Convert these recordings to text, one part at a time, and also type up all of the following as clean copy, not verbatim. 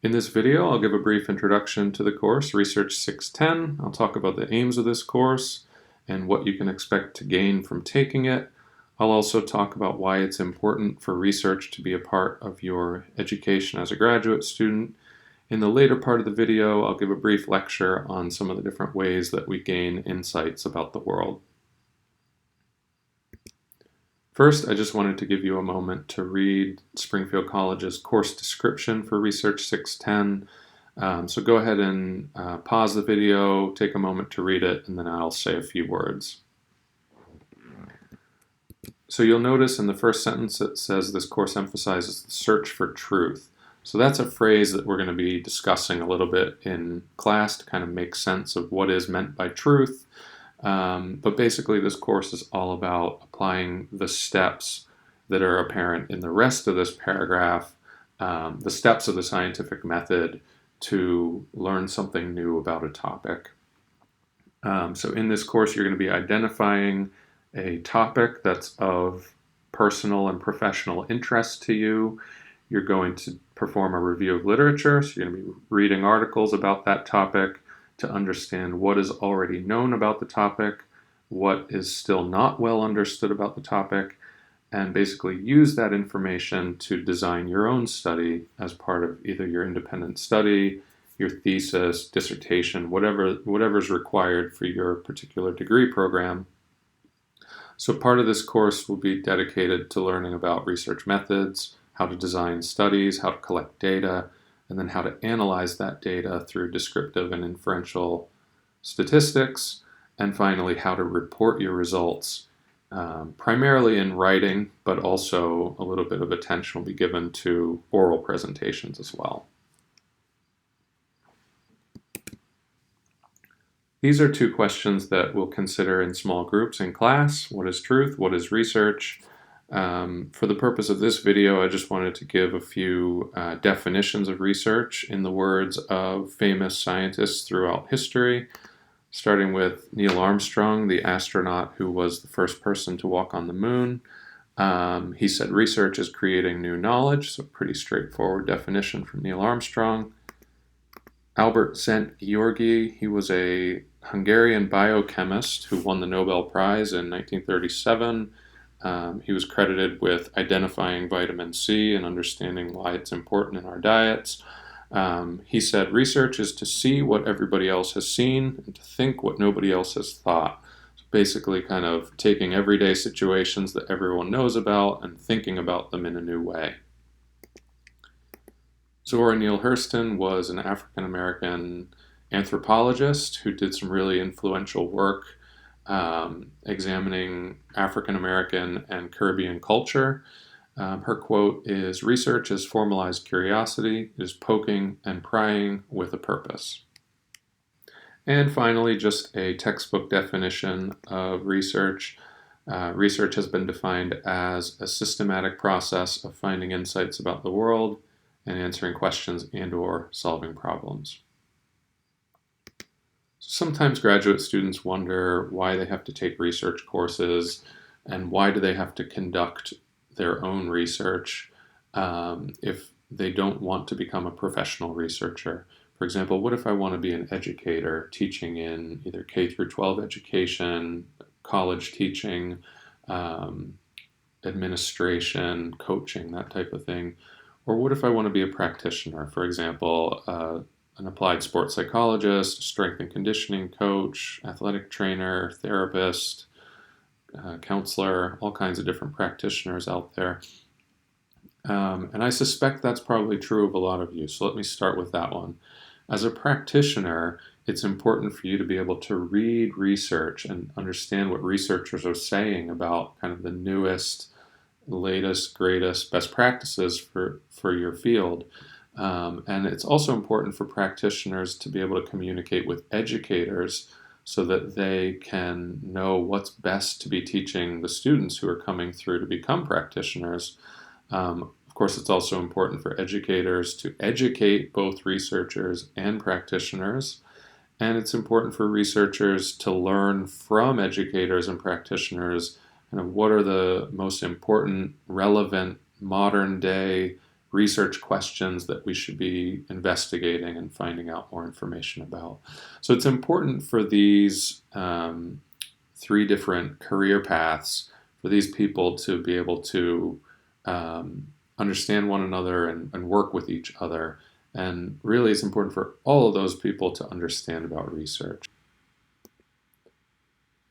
In this video, I'll give a brief introduction to the course, Research 610. I'll talk about the aims of this course and what you can expect to gain from taking it. I'll also talk about why it's important for research to be a part of your education as a graduate student. In the later part of the video, I'll give a brief lecture on some of the different ways that we gain insights about the world. First, I just wanted to give you a moment to read Springfield College's course description for Research 610. So go ahead and pause the video, take a moment to read it, and then I'll say a few words. So you'll notice in the first sentence it says this course emphasizes the search for truth. So that's a phrase that we're going to be discussing a little bit in class to kind of make sense of what is meant by truth. But basically this course is all about applying the steps that are apparent in the rest of this paragraph, the steps of the scientific method to learn something new about a topic. So in this course you're going to be identifying a topic that's of personal and professional interest to you. You're going to perform a review of literature, so you're going to be reading articles about that topic to understand what is already known about the topic, what is still not well understood about the topic, and basically use that information to design your own study as part of either your independent study, your thesis, dissertation, whatever's required for your particular degree program. So part of this course will be dedicated to learning about research methods, how to design studies, how to collect data, and then how to analyze that data through descriptive and inferential statistics, and finally how to report your results, primarily in writing, but also a little bit of attention will be given to oral presentations as well. These are two questions that we'll consider in small groups in class. What is truth? What is research? For the purpose of this video, I just wanted to give a few definitions of research in the words of famous scientists throughout history, starting with Neil Armstrong, the astronaut who was the first person to walk on the moon. He said research is creating new knowledge, so pretty straightforward definition from Neil Armstrong. Albert Szent-Györgyi, he was a Hungarian biochemist who won the Nobel Prize in 1937. He was credited with identifying vitamin C and understanding why it's important in our diets. He said research is to see what everybody else has seen and to think what nobody else has thought. So basically kind of taking everyday situations that everyone knows about and thinking about them in a new way. Zora Neale Hurston was an African-American anthropologist who did some really influential work examining African-American and Caribbean culture. Her quote is, "Research is formalized curiosity, it is poking and prying with a purpose." And finally, just a textbook definition of research. Research has been defined as a systematic process of finding insights about the world and answering questions and/or solving problems. Sometimes graduate students wonder why they have to take research courses and why do they have to conduct their own research if they don't want to become a professional researcher. For example, what if I want to be an educator teaching in either K through 12 education, college teaching, administration, coaching, that type of thing? Or what if I want to be a practitioner, for example, an applied sports psychologist, strength and conditioning coach, athletic trainer, therapist, counselor, all kinds of different practitioners out there. And I suspect that's probably true of a lot of you, so let me start with that one. As a practitioner, it's important for you to be able to read research and understand what researchers are saying about kind of the newest, latest, greatest best practices for your field. And it's also important for practitioners to be able to communicate with educators so that they can know what's best to be teaching the students who are coming through to become practitioners. Of course, it's also important for educators to educate both researchers and practitioners. And it's important for researchers to learn from educators and practitioners what are the most important, relevant, modern day research questions that we should be investigating and finding out more information about. So it's important for these three different career paths for these people to be able to understand one another and work with each other. And really, it's important for all of those people to understand about research.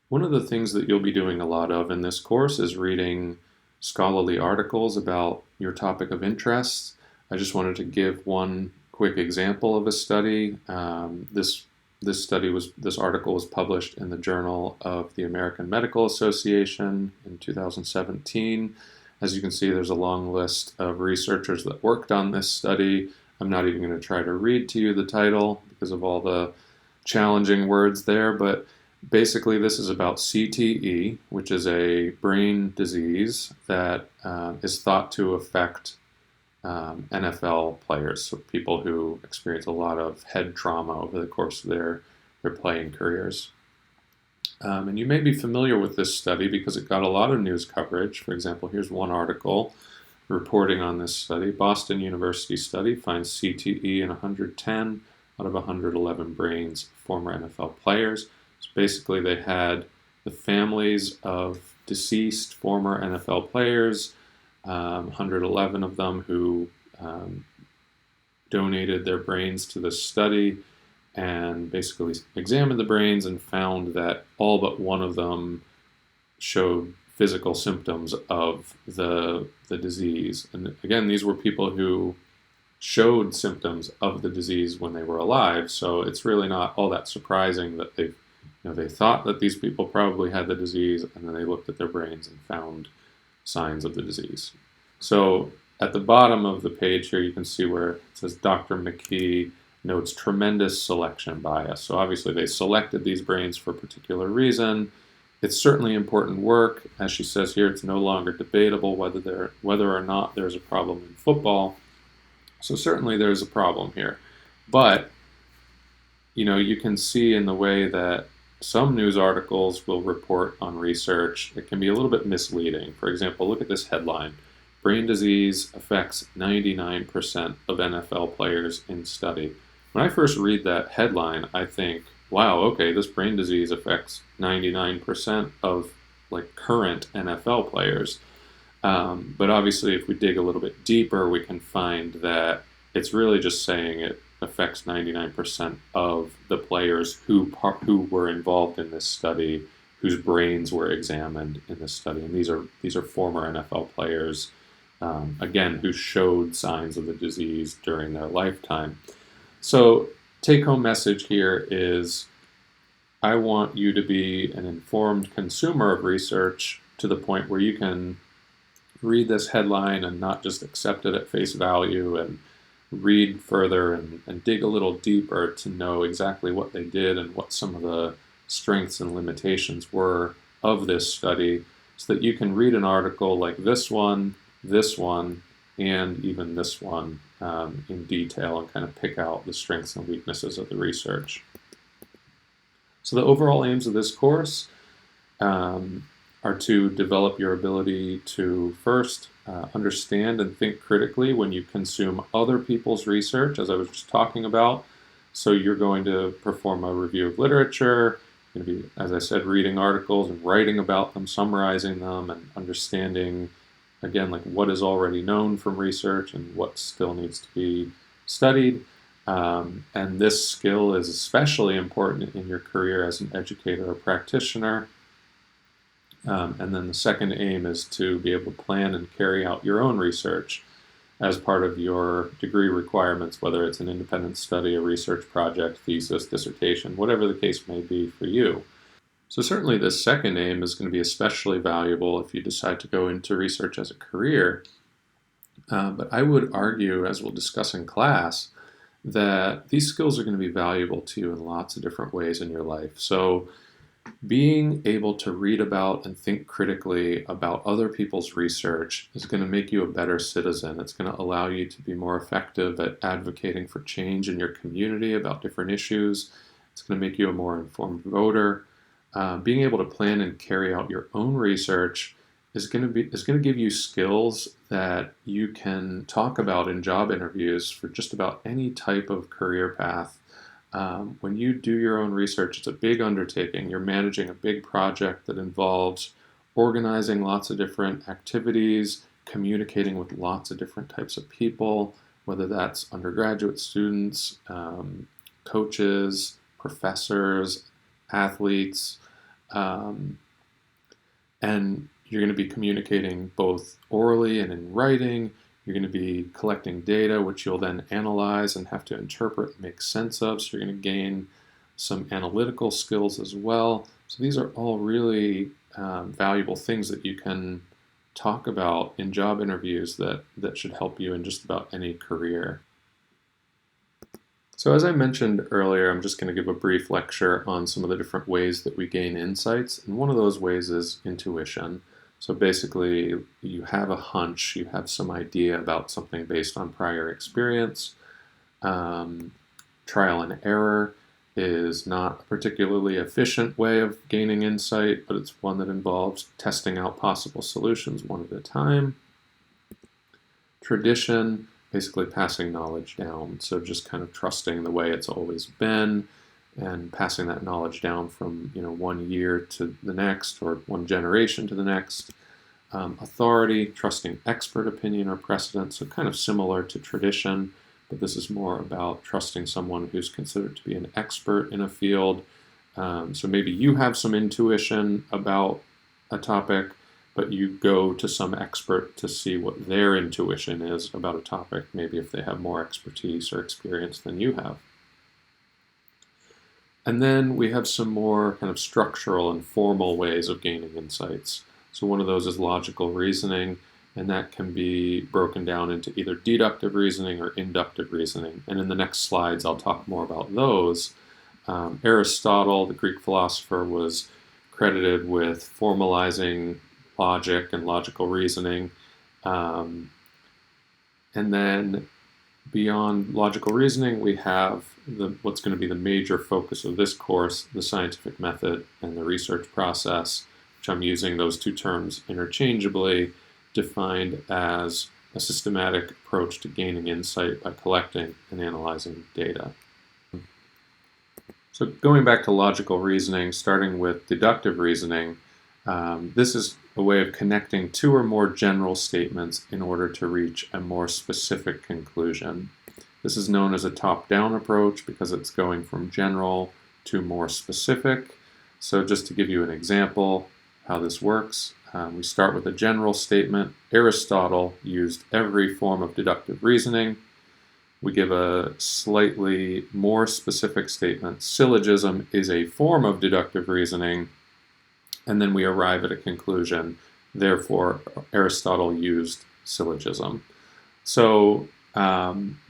One of the things that you'll be doing a lot of in this course is reading scholarly articles about your topic of interest. I just wanted to give one quick example of a study. This article was published in the Journal of the American Medical Association in 2017. As you can see, there's a long list of researchers that worked on this study. I'm not even going to try to read to you the title because of all the challenging words there, but basically this is about CTE, which is a brain disease that is thought to affect NFL players, so people who experience a lot of head trauma over the course of their playing careers. And you may be familiar with this study because it got a lot of news coverage. For example, here's one article reporting on this study. Boston University study finds CTE in 110 out of 111 brains of former NFL players. So basically they had the families of deceased former NFL players, 111 of them who donated their brains to this study, and basically examined the brains and found that all but one of them showed physical symptoms of the disease. And again, these were people who showed symptoms of the disease when they were alive, so it's really not all that surprising that they thought that these people probably had the disease, and then they looked at their brains and found signs of the disease. So at the bottom of the page here, you can see where it says Dr. McKee notes tremendous selection bias. So obviously they selected these brains for a particular reason. It's certainly important work. As she says here, it's no longer debatable whether or not there's a problem in football. So certainly there's a problem here. But you can see in the way that some news articles will report on research, it can be a little bit misleading. For example, look at this headline. Brain disease affects 99% of NFL players in study. When I first read that headline, I think, wow, okay, this brain disease affects 99% of current NFL players. But obviously, if we dig a little bit deeper, we can find that it's really just saying it affects 99% of the players who were involved in this study, whose brains were examined in this study. And these are former NFL players, again, who showed signs of the disease during their lifetime. So take-home message here is, I want you to be an informed consumer of research to the point where you can read this headline and not just accept it at face value and read further and dig a little deeper to know exactly what they did and what some of the strengths and limitations were of this study, so that you can read an article like this one, and even this one in detail and kind of pick out the strengths and weaknesses of the research. So the overall aims of this course are to develop your ability to first understand and think critically when you consume other people's research, as I was just talking about. So you're going to perform a review of literature, you're going to be, as I said, reading articles and writing about them, summarizing them, and understanding, again, what is already known from research and what still needs to be studied. And this skill is especially important in your career as an educator or practitioner. And then the second aim is to be able to plan and carry out your own research as part of your degree requirements, whether it's an independent study, a research project, thesis, dissertation, whatever the case may be for you. So certainly this second aim is going to be especially valuable if you decide to go into research as a career. But I would argue, as we'll discuss in class, that these skills are going to be valuable to you in lots of different ways in your life. So being able to read about and think critically about other people's research is going to make you a better citizen. It's going to allow you to be more effective at advocating for change in your community about different issues. It's going to make you a more informed voter. Being able to plan and carry out your own research is going to give you skills that you can talk about in job interviews for just about any type of career path. When you do your own research, it's a big undertaking. You're managing a big project that involves organizing lots of different activities, communicating with lots of different types of people, whether that's undergraduate students, coaches, professors, athletes, and you're going to be communicating both orally and in writing. You're going to be collecting data, which you'll then analyze and have to interpret and make sense of. So you're going to gain some analytical skills as well. So these are all really valuable things that you can talk about in job interviews that should help you in just about any career. So as I mentioned earlier, I'm just going to give a brief lecture on some of the different ways that we gain insights. And one of those ways is intuition. So basically, you have a hunch, you have some idea about something based on prior experience. Trial and error is not a particularly efficient way of gaining insight, but it's one that involves testing out possible solutions one at a time. Tradition, basically passing knowledge down. So just kind of trusting the way it's always been and passing that knowledge down from 1 year to the next or one generation to the next. Authority, trusting expert opinion or precedent, so kind of similar to tradition, but this is more about trusting someone who's considered to be an expert in a field. So maybe you have some intuition about a topic, but you go to some expert to see what their intuition is about a topic, maybe if they have more expertise or experience than you have. And then we have some more kind of structural and formal ways of gaining insights. So one of those is logical reasoning, and that can be broken down into either deductive reasoning or inductive reasoning. And in the next slides, I'll talk more about those. Aristotle, the Greek philosopher, was credited with formalizing logic and logical reasoning. And then beyond logical reasoning, we have what's going to be the major focus of this course, the scientific method and the research process, which I'm using those two terms interchangeably, defined as a systematic approach to gaining insight by collecting and analyzing data. So going back to logical reasoning, starting with deductive reasoning, this is a way of connecting two or more general statements in order to reach a more specific conclusion. This is known as a top-down approach because it's going from general to more specific. So just to give you an example how this works, we start with a general statement. Aristotle used every form of deductive reasoning. We give a slightly more specific statement. Syllogism is a form of deductive reasoning. And then we arrive at a conclusion. Therefore, Aristotle used syllogism. So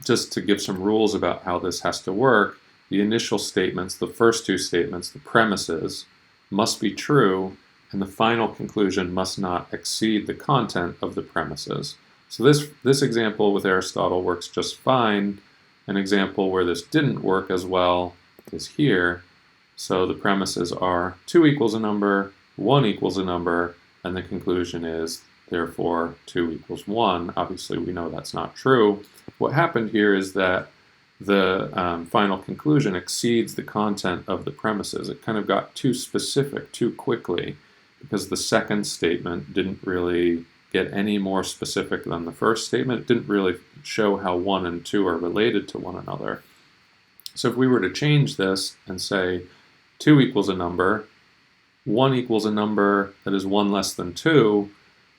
just to give some rules about how this has to work, the initial statements, the first two statements, the premises, must be true, and the final conclusion must not exceed the content of the premises. So this example with Aristotle works just fine. An example where this didn't work as well is here. So the premises are 2 equals a number, 1 equals a number, and the conclusion is, therefore, 2 equals 1. Obviously, we know that's not true. What happened here is that the final conclusion exceeds the content of the premises. It kind of got too specific too quickly because the second statement didn't really get any more specific than the first statement. It didn't really show how 1 and 2 are related to one another. So if we were to change this and say 2 equals a number, 1 equals a number that is 1 less than 2,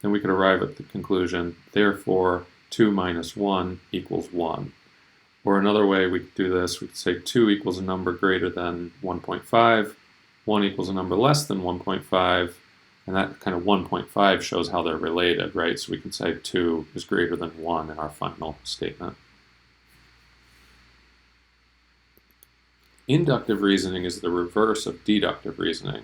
then we could arrive at the conclusion, therefore 2 minus 1 equals 1. Or another way we could do this, we could say 2 equals a number greater than 1.5, 1 equals a number less than 1.5, and that kind of 1.5 shows how they're related, right? So we can say 2 is greater than 1 in our final statement. Inductive reasoning is the reverse of deductive reasoning.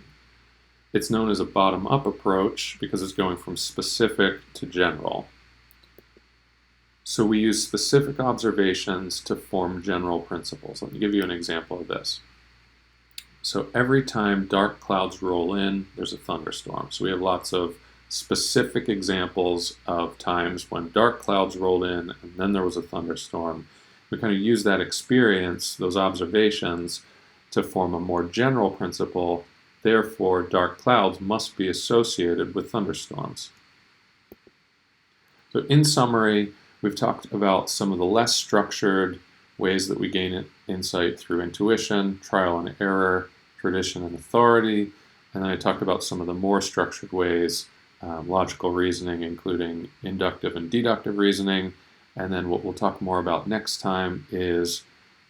It's known as a bottom-up approach because it's going from specific to general. So we use specific observations to form general principles. Let me give you an example of this. So every time dark clouds roll in, there's a thunderstorm. So we have lots of specific examples of times when dark clouds rolled in and then there was a thunderstorm. We kind of use that experience, those observations, to form a more general principle. Therefore, dark clouds must be associated with thunderstorms. So in summary, we've talked about some of the less structured ways that we gain insight through intuition, trial and error, tradition and authority, and then I talked about some of the more structured ways, logical reasoning, including inductive and deductive reasoning, and then what we'll talk more about next time is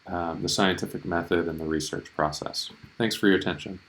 the scientific method and the research process. Thanks for your attention.